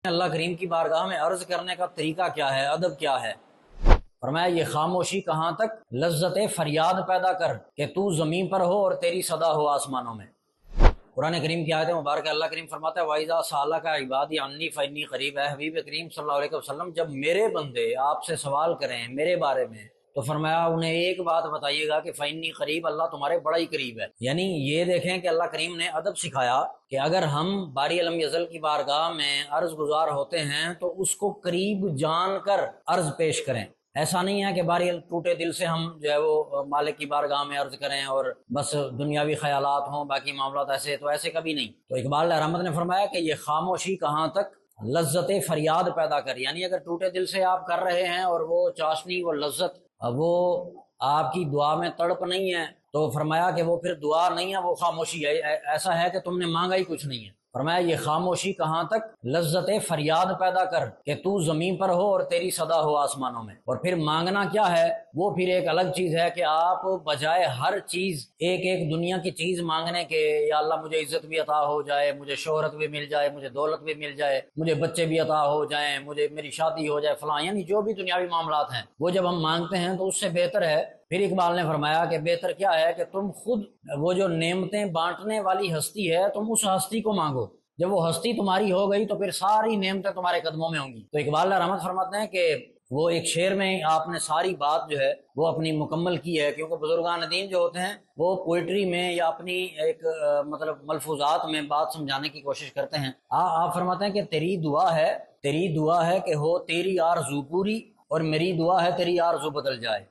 اللہ کریم کی بارگاہ میں عرض کرنے کا طریقہ کیا ہے، ادب کیا ہے؟ فرمایا یہ خاموشی کہاں تک، لذت فریاد پیدا کر کہ تو زمین پر ہو اور تیری صدا ہو آسمانوں میں۔ قرآن کریم کی آیت مبارک اللہ کریم فرماتا ہے وَإِذَا سَأَلَكَ عِبَادِي عَنِّي فَإِنِّي قَرِيبٌ۔ اے حبیب کریم صلی اللہ علیہ وسلم، جب میرے بندے آپ سے سوال کریں میرے بارے میں تو فرمایا انہیں ایک بات بتائیے گا کہ فَإِنِّي قریب، اللہ تمہارے بڑا ہی قریب ہے۔ یعنی یہ دیکھیں کہ اللہ کریم نے ادب سکھایا کہ اگر ہم باری علم یزل کی بارگاہ میں عرض گزار ہوتے ہیں تو اس کو قریب جان کر عرض پیش کریں۔ ایسا نہیں ہے کہ باری ٹوٹے دل سے ہم جو ہے وہ مالک کی بارگاہ میں عرض کریں اور بس دنیاوی خیالات ہوں، باقی معاملات ایسے کبھی نہیں۔ تو اقبال رحمت نے فرمایا کہ یہ خاموشی کہاں تک، لذت فریاد پیدا کر، یعنی اگر ٹوٹے دل سے آپ کر رہے ہیں اور وہ چاشنی، وہ لذت، وہ آپ کی دعا میں تڑپ نہیں ہے تو فرمایا کہ وہ پھر دعا نہیں ہے، وہ خاموشی ہے۔ ایسا ہے کہ تم نے مانگا ہی کچھ نہیں ہے۔ فرمایا یہ خاموشی کہاں تک، لذت فریاد پیدا کر کہ تو زمین پر ہو اور تیری صدا ہو آسمانوں میں۔ اور پھر مانگنا کیا ہے، وہ پھر ایک الگ چیز ہے کہ آپ بجائے ہر چیز ایک ایک دنیا کی چیز مانگنے کے یا اللہ مجھے عزت بھی عطا ہو جائے، مجھے شہرت بھی مل جائے، مجھے دولت بھی مل جائے، مجھے بچے بھی عطا ہو جائیں، مجھے میری شادی ہو جائے فلاں، یعنی جو بھی دنیاوی معاملات ہیں وہ جب ہم مانگتے ہیں تو اس سے بہتر ہے، پھر اقبال نے فرمایا کہ بہتر کیا ہے کہ تم خود وہ جو نعمتیں بانٹنے والی ہستی ہے تم اس ہستی کو مانگو۔ جب وہ ہستی تمہاری ہو گئی تو پھر ساری نعمتیں تمہارے قدموں میں ہوں گی۔ تو اقبال رحمت فرماتے ہیں کہ وہ ایک شعر میں آپ نے ساری بات جو ہے وہ اپنی مکمل کی ہے، کیونکہ بزرگان دین جو ہوتے ہیں وہ پوئٹری میں یا اپنی ایک مطلب ملفوظات میں بات سمجھانے کی کوشش کرتے ہیں۔ آپ فرماتے ہیں کہ تیری دعا ہے کہ ہو تیری آرزو پوری، اور میری دعا ہے تیری آرزو بدل جائے۔